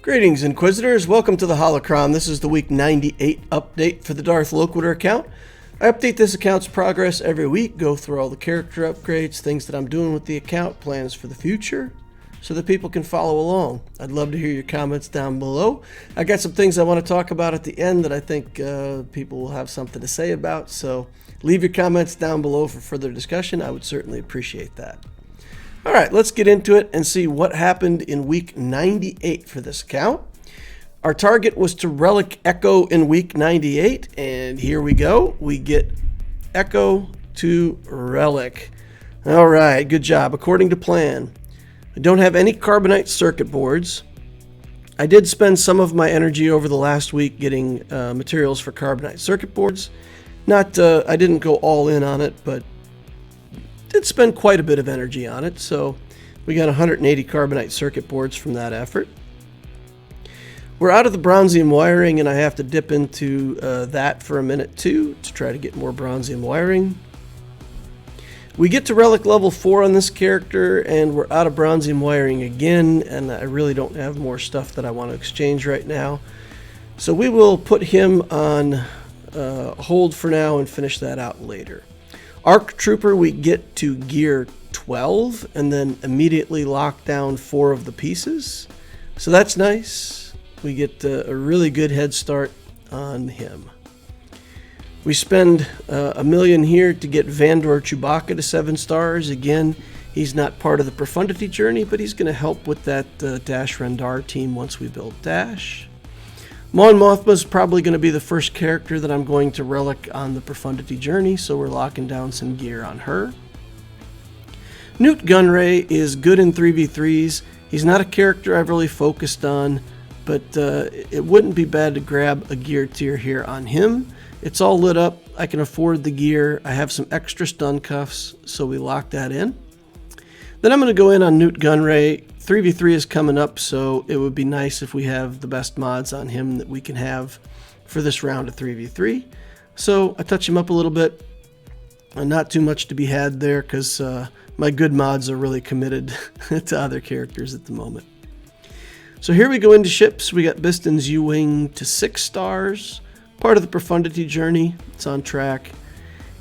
Greetings, Inquisitors. Welcome to the Holocron. This is the week 98 update for the Darth Loquitur account. I update this account's progress every week, go through all the character upgrades, things that I'm doing with the account, plans for the future, so that people can follow along. I'd love to hear your comments down below. I got some things I want to talk about at the end that I think people will have something to say about, so leave your comments down below for further discussion. I would certainly appreciate that. All right, let's get into it and see what happened in week 98 for this account. Our target was to relic Echo in week 98, and here we go. We get Echo to relic. All right, good job. According to plan. I don't have any carbonite circuit boards. I did spend some of my energy over the last week getting materials for carbonite circuit boards. I didn't go all in on it, but did spend quite a bit of energy on it, so we got 180 carbonite circuit boards from that effort. We're out of the bronzium wiring, and I have to dip into that for a minute too to try to get more bronzium wiring. We get to relic level 4 on this character, and we're out of bronzium wiring again, and I really don't have more stuff that I want to exchange right now. So we will put him on hold for now and finish that out later. Arc Trooper, we get to gear 12 and then immediately lock down 4 of the pieces. So that's nice. We get a really good head start on him. We spend $1 million here to get Vandor Chewbacca to 7 stars. Again, he's not part of the profundity journey, but he's going to help with that Dash Rendar team once we build Dash. Mon Mothma is probably going to be the first character that I'm going to relic on the profundity journey, so we're locking down some gear on her. Newt Gunray is good in 3v3s. He's not a character I've really focused on, but it wouldn't be bad to grab a gear tier here on him. It's all lit up. I can afford the gear. I have some extra stun cuffs, so we lock that in. Then I'm going to go in on Newt Gunray. 3v3 is coming up, so it would be nice if we have the best mods on him that we can have for this round of 3v3. So I touch him up a little bit. Not too much to be had there because my good mods are really committed to other characters at the moment. So here we go into ships. We got Biston's U-Wing to 6 stars. Part of the profundity journey. It's on track.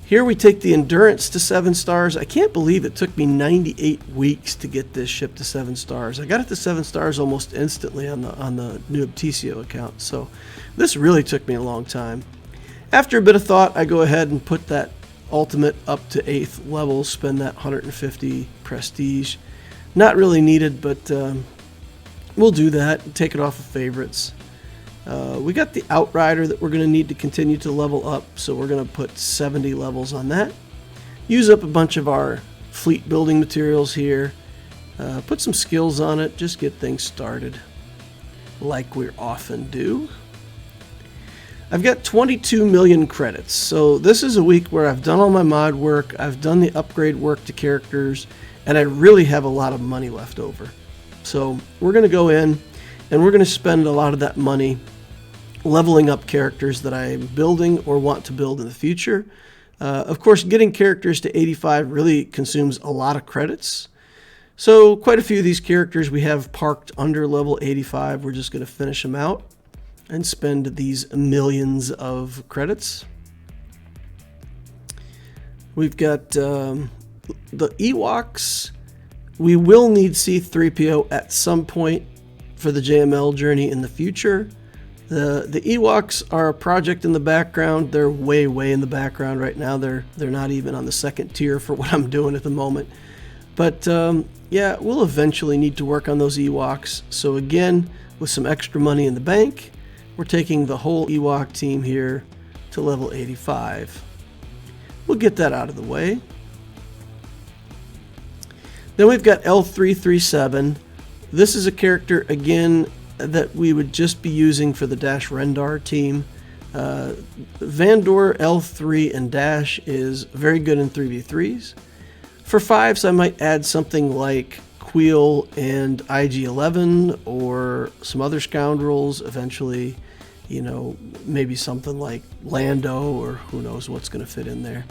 Here we take the Endurance to 7 stars. I can't believe it took me 98 weeks to get this ship to 7 stars. I got it to 7 stars almost instantly on the new Obtisio account, so this really took me a long time. After a bit of thought, I go ahead and put that ultimate up to 8th level, spend that 150 prestige. Not really needed, but we'll do that and take it off of favorites. We got the Outrider that we're going to need to continue to level up, so we're going to put 70 levels on that. Use up a bunch of our fleet building materials here. Put some skills on it, just get things started, like we often do. I've got 22 million credits, so this is a week where I've done all my mod work, I've done the upgrade work to characters, and I really have a lot of money left over. So we're going to go in, and we're going to spend a lot of that money leveling up characters that I'm building or want to build in the future. Of course, getting characters to 85 really consumes a lot of credits. So quite a few of these characters we have parked under level 85. We're just going to finish them out and spend these millions of credits. We've got the ewoks. We will need C-3PO at some point for the JML journey in the future. The ewoks are a project in the background. They're way in the background right now. They're not even on the second tier for what I'm doing at the moment. But yeah, we'll eventually need to work on those ewoks. So again, with some extra money in the bank, we're taking the whole ewok team here to level 85. We'll get that out of the way. Then we've got L337. This is a character, again, that we would just be using for the Dash Rendar team. Vandor, L3, and Dash is very good in 3v3s. For 5s, I might add something like Queel and IG-11 or some other scoundrels. Eventually, you know, maybe something like Lando, or who knows what's going to fit in there.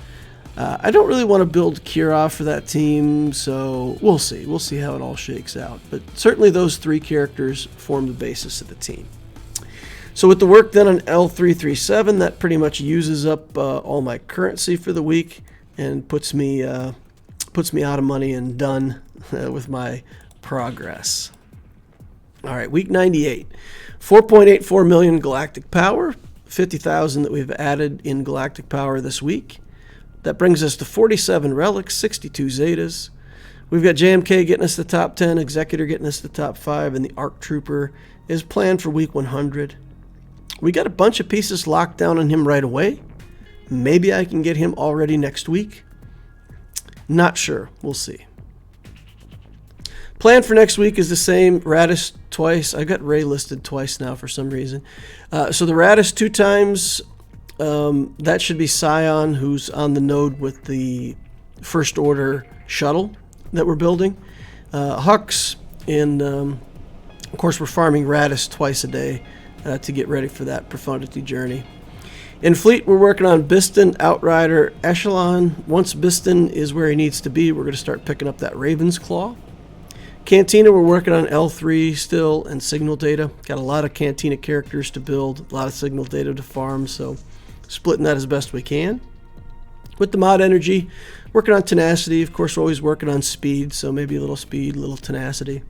I don't really want to build Kirov for that team, so we'll see. We'll see how it all shakes out. But certainly those 3 characters form the basis of the team. So with the work done on L337, that pretty much uses up all my currency for the week and puts me out of money and done with my progress. All right, week 98. 4.84 million galactic power, 50,000 that we've added in galactic power this week. That brings us to 47 relics, 62 zetas. We've got JMK getting us the top 10, Executor getting us the top 5, and the ARC Trooper is planned for week 100. We got a bunch of pieces locked down on him right away. Maybe I can get him already next week. Not sure. We'll see. Plan for next week is the same. Radis twice. I got Ray listed twice now for some reason. So the Radis 2 times. That should be Scion, who's on the node with the First Order shuttle that we're building. Hux, and of course we're farming Radis twice a day to get ready for that Profundity journey. In Fleet, we're working on Biston, Outrider, Echelon. Once Biston is where he needs to be, we're going to start picking up that Raven's Claw. Cantina, we're working on L3 still, and Signal Data. Got a lot of Cantina characters to build, a lot of Signal Data to farm, so splitting that as best we can. With the mod energy, working on Tenacity. Of course, we're always working on speed, so maybe a little speed, a little tenacity.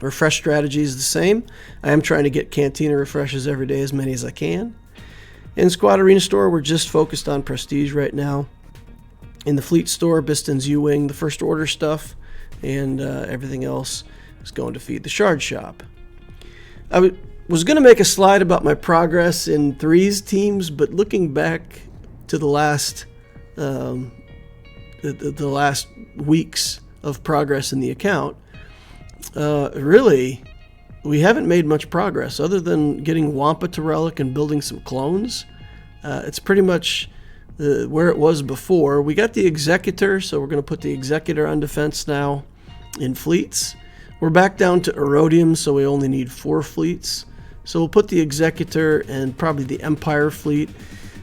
Refresh strategy is the same. I am trying to get Cantina refreshes every day, as many as I can. In Squad Arena Store, we're just focused on Prestige right now. In the Fleet Store, Biston's U-Wing, the First Order stuff, and everything else is going to feed the Shard Shop. I was going to make a slide about my progress in Threes teams, but looking back to the last last weeks of progress in the account, really, we haven't made much progress other than getting Wampa to Relic and building some clones. It's pretty much where it was before. We got the Executor, so we're going to put the Executor on defense now in fleets. We're back down to Erodium, so we only need 4 fleets. So we'll put the Executor and probably the Empire fleet.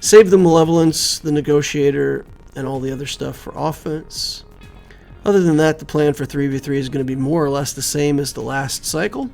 Save the Malevolence, the Negotiator, and all the other stuff for offense. Other than that, the plan for 3v3 is going to be more or less the same as the last cycle.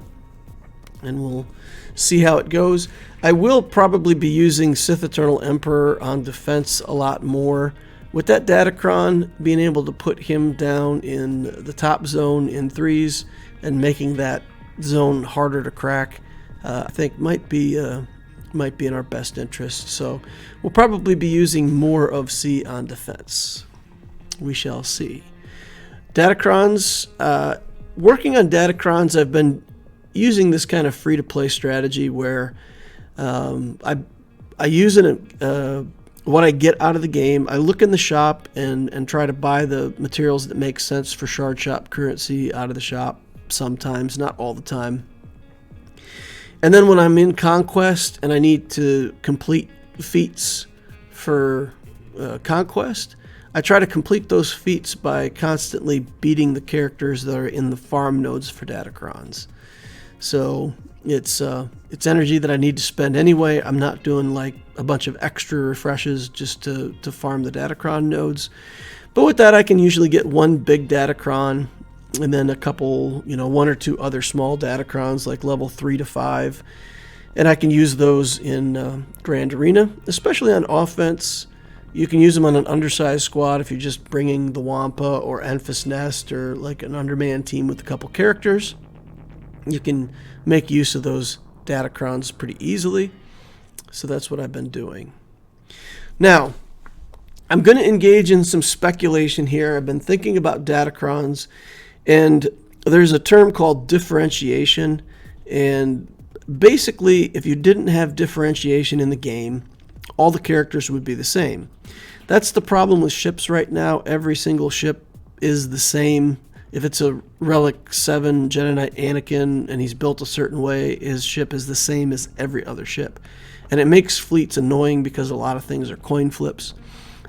And we'll see how it goes. I will probably be using Sith Eternal Emperor on defense a lot more. With that Datacron, being able to put him down in the top zone in threes and making that zone harder to crack, I think might be in our best interest. So we'll probably be using more of C on defense. We shall see. Datacrons, working on Datacrons, I've been using this kind of free-to-play strategy where I use what I get out of the game. I look in the shop and try to buy the materials that make sense for Shard Shop currency out of the shop sometimes, not all the time. And then when I'm in Conquest and I need to complete feats for Conquest, I try to complete those feats by constantly beating the characters that are in the farm nodes for Datacrons. So it's energy that I need to spend anyway. I'm not doing like a bunch of extra refreshes just to farm the Datacron nodes. But with that, I can usually get one big Datacron and then a couple, 1 or 2 other small Datacrons like level 3 to 5. And I can use those in Grand Arena, especially on offense. You can use them on an undersized squad if you're just bringing the Wampa or Enfys Nest or like an underman team with a couple characters. You can make use of those Datacrons pretty easily. So that's what I've been doing. Now, I'm going to engage in some speculation here. I've been thinking about Datacrons, and there's a term called differentiation. And basically, if you didn't have differentiation in the game, all the characters would be the same. That's the problem with ships right now. Every single ship is the same. If it's a Relic 7 Jedi Knight Anakin and he's built a certain way, his ship is the same as every other ship. And it makes fleets annoying because a lot of things are coin flips.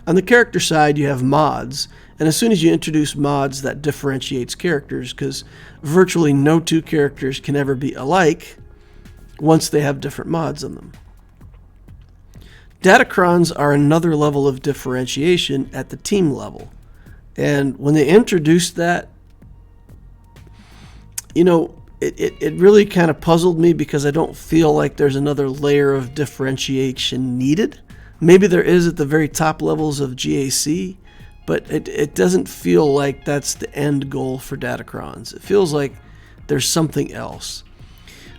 On the character side, you have mods. And as soon as you introduce mods, that differentiates characters because virtually no 2 characters can ever be alike once they have different mods in them. Datacrons are another level of differentiation at the team level. And when they introduced that, it really kind of puzzled me, because I don't feel like there's another layer of differentiation needed. Maybe there is at the very top levels of GAC, but it doesn't feel like that's the end goal for Datacrons. It feels like there's something else.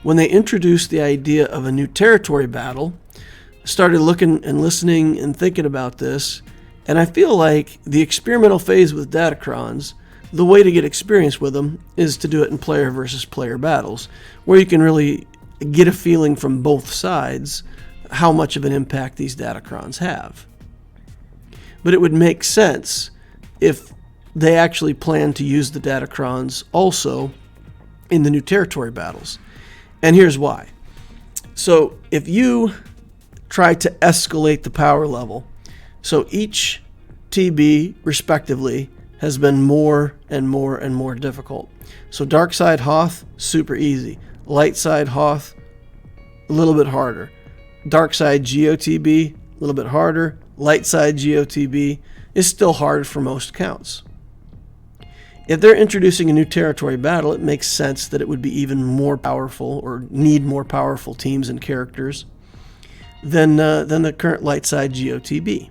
When they introduced the idea of a new territory battle, I started looking and listening and thinking about this, and I feel like the experimental phase with Datacrons, the way to get experience with them is to do it in player versus player battles, where you can really get a feeling from both sides how much of an impact these Datacrons have. But it would make sense if they actually plan to use the Datacrons also in the new territory battles. And here's why. So if you try to escalate the power level, so each TB respectively has been more and more and more difficult. So Dark Side Hoth, super easy. Light Side Hoth, a little bit harder. Dark Side GOTB, a little bit harder. Light Side GOTB is still hard for most counts. If they're introducing a new territory battle, it makes sense that it would be even more powerful, or need more powerful teams and characters than the current light side GOTB.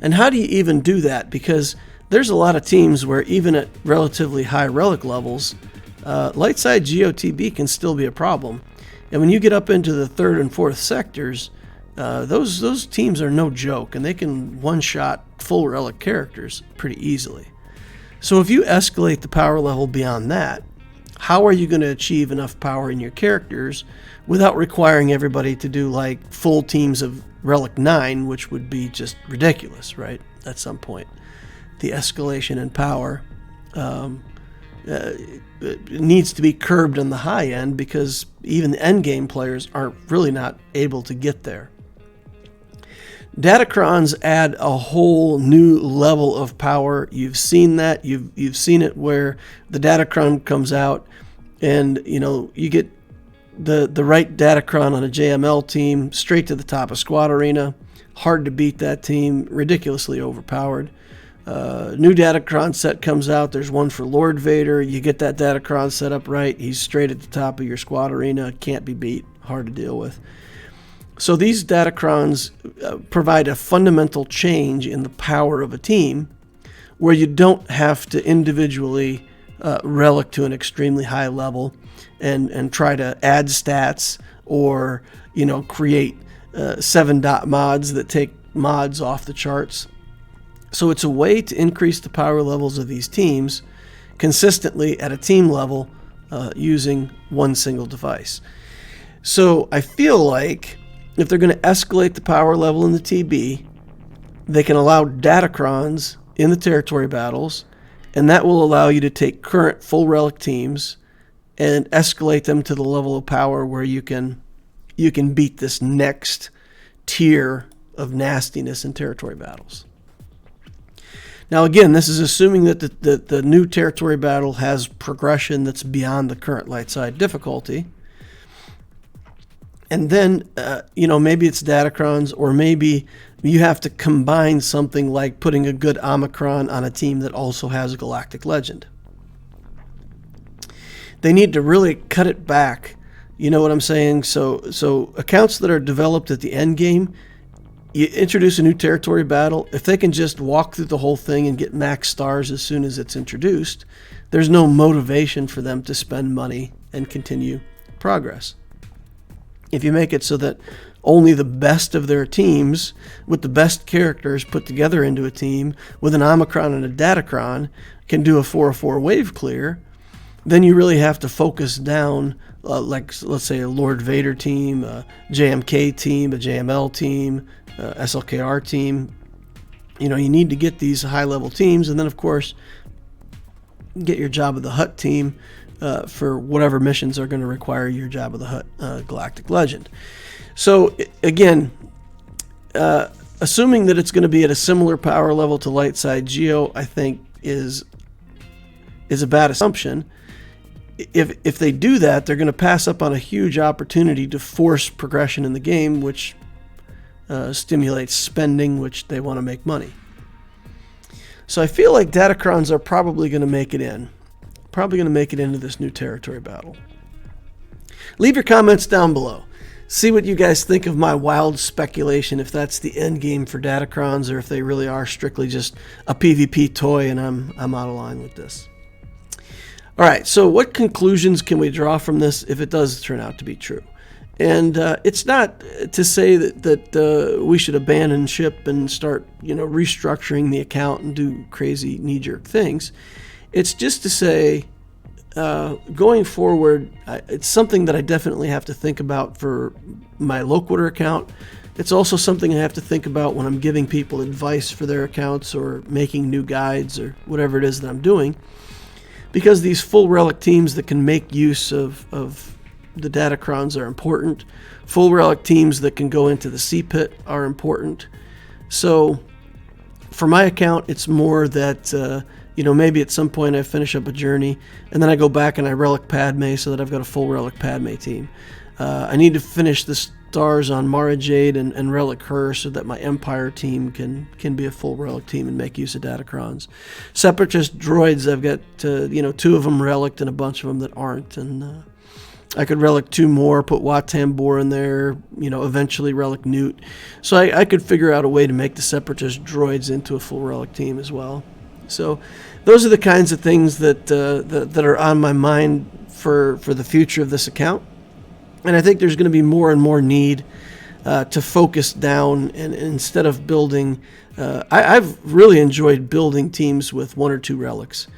And how do you even do that? Because there's a lot of teams where even at relatively high relic levels, light side GOTB can still be a problem. And when you get up into the third and fourth sectors, those teams are no joke, and they can one-shot full relic characters pretty easily. So if you escalate the power level beyond that, how are you going to achieve enough power in your characters without requiring everybody to do like full teams of Relic 9, which would be just ridiculous, right? At some point. The escalation in power it needs to be curbed on the high end, because even the endgame players are really not able to get there. Datacrons add a whole new level of power. You've seen that. You've seen it where the Datacron comes out, and you get the right Datacron on a JML team straight to the top of Squad Arena. Hard to beat that team. Ridiculously overpowered. New Datacron set comes out. There's one for Lord Vader. You get that Datacron set up right. He's straight at the top of your Squad Arena. Can't be beat. Hard to deal with. So these Datacrons provide a fundamental change in the power of a team, where you don't have to individually relic to an extremely high level and try to add stats or create 7-dot mods that take mods off the charts. So it's a way to increase the power levels of these teams consistently at a team level using one single device. So I feel like if they're going to escalate the power level in the TB, they can allow Datacrons in the territory battles, and that will allow you to take current full relic teams and escalate them to the level of power where you can beat this next tier of nastiness in territory battles. Now again, this is assuming that the new territory battle has progression that's beyond the current light side difficulty. And then, maybe it's Datacrons, or maybe you have to combine something like putting a good Omicron on a team that also has a Galactic Legend. They need to really cut it back. You know what I'm saying? So accounts that are developed at the end game, you introduce a new territory battle. If they can just walk through the whole thing and get max stars as soon as it's introduced, there's no motivation for them to spend money and continue progress. If you make it so that only the best of their teams with the best characters put together into a team with an Omicron and a Datacron can do a 4-4 wave clear, then you really have to focus down, like let's say a Lord Vader team, a JMK team, a JML team, a SLKR team. You need to get these high-level teams, and then of course get your Jabba the Hutt team for whatever missions are going to require your Jabba the Hutt Galactic Legend. So again, assuming that it's going to be at a similar power level to light side Geo, I think is a bad assumption. If they do that, they're going to pass up on a huge opportunity to force progression in the game, which stimulates spending, which they want to make money. So I feel like Datacrons are probably going to make it in. Probably going to make it into this new territory battle. Leave your comments down below. See what you guys think of my wild speculation, if that's the end game for Datacrons or if they really are strictly just a PvP toy and I'm out of line with this. All right, so what conclusions can we draw from this if it does turn out to be true? And it's not to say that we should abandon ship and start, restructuring the account and do crazy knee-jerk things. It's just to say, going forward, it's something that I definitely have to think about for my Loquitur account. It's also something I have to think about when I'm giving people advice for their accounts or making new guides or whatever it is that I'm doing. Because these full relic teams that can make use of the Datacrons are important. Full relic teams that can go into the sea pit are important. So for my account, it's more that maybe at some point I finish up a journey and then I go back and I relic Padme so that I've got a full relic Padme team. I need to finish the stars on Mara Jade and relic her so that my Empire team can be a full relic team and make use of Datacrons. Separatist droids, I've got 2 of them relicked and a bunch of them that aren't, and I could relic 2 more, put Wat Tambor in there, eventually relic Newt. So I could figure out a way to make the Separatist droids into a full relic team as well. So those are the kinds of things that are on my mind for the future of this account. And I think there's going to be more and more need to focus down, and instead of building, I've really enjoyed building teams with 1 or 2 relics.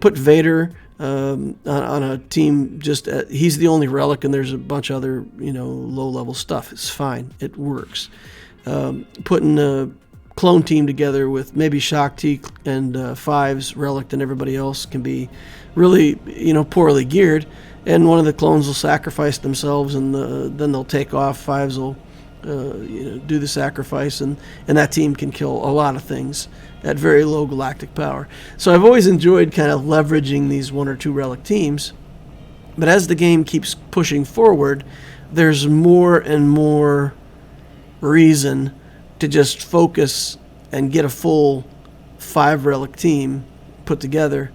Put Vader on a team, he's the only relic and there's a bunch of other low-level stuff. It's fine. It works. Putting a clone team together with maybe Shakti and Fives relic and everybody else can be really poorly geared, and one of the clones will sacrifice themselves and then they'll take off. Fives will do the sacrifice, and that team can kill a lot of things at very low galactic power. So I've always enjoyed kind of leveraging these 1 or 2 relic teams, but as the game keeps pushing forward, there's more and more reason to just focus and get a full 5 relic team put together.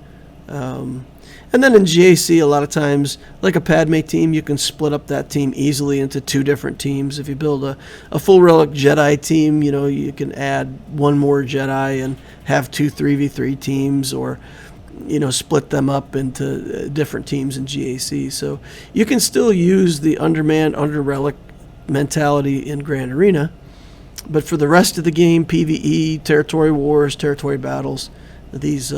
And then in GAC, a lot of times, like a Padme team, you can split up that team easily into 2 different teams. If you build a full relic Jedi team, you can add 1 more Jedi and have 2 3v3 teams, or split them up into different teams in GAC. So you can still use the undermanned, under-relic mentality in Grand Arena, but for the rest of the game, PvE, territory wars, territory battles, these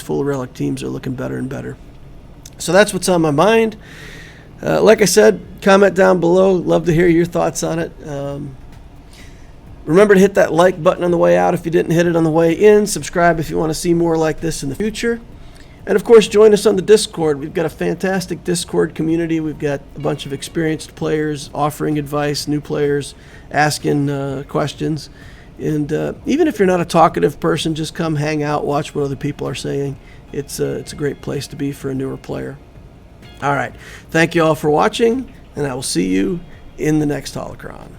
full relic teams are looking better and better. So that's what's on my mind. Like I said, comment down below. Love to hear your thoughts on it. Remember to hit that like button on the way out if you didn't hit it on the way in. Subscribe if you want to see more like this in the future. And of course, join us on the Discord. We've got a fantastic Discord community. We've got a bunch of experienced players offering advice, new players asking questions. And even if you're not a talkative person, just come hang out, watch what other people are saying. It's a great place to be for a newer player. All right. Thank you all for watching, and I will see you in the next Holocron.